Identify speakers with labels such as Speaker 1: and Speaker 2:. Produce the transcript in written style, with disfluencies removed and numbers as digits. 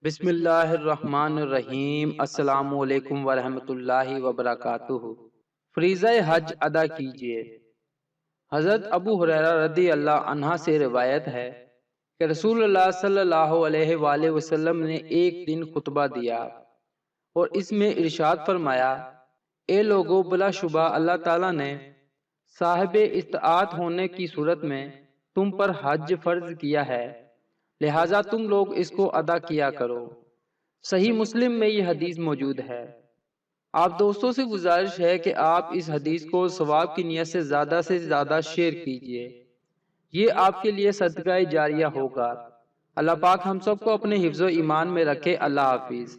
Speaker 1: بسم اللہ الرحمن الرحیم۔ السلام علیکم ورحمۃ اللہ وبرکاتہ۔ فریضہ حج ادا کیجیے۔ حضرت ابو ہریرہ رضی اللہ عنہ سے روایت ہے کہ رسول اللہ صلی اللہ علیہ وآلہ وسلم نے ایک دن خطبہ دیا اور اس میں ارشاد فرمایا، اے لوگو، بلا شبہ اللہ تعالیٰ نے صاحب استطاعت ہونے کی صورت میں تم پر حج فرض کیا ہے، لہٰذا تم لوگ اس کو ادا کیا کرو۔ صحیح مسلم میں یہ حدیث موجود ہے۔ آپ دوستوں سے گزارش ہے کہ آپ اس حدیث کو ثواب کی نیت سے زیادہ شیئر کیجیے، یہ آپ کے لیے صدقہ جاریہ ہوگا۔ اللہ پاک ہم سب کو اپنے حفظ و ایمان میں رکھے۔ اللہ حافظ۔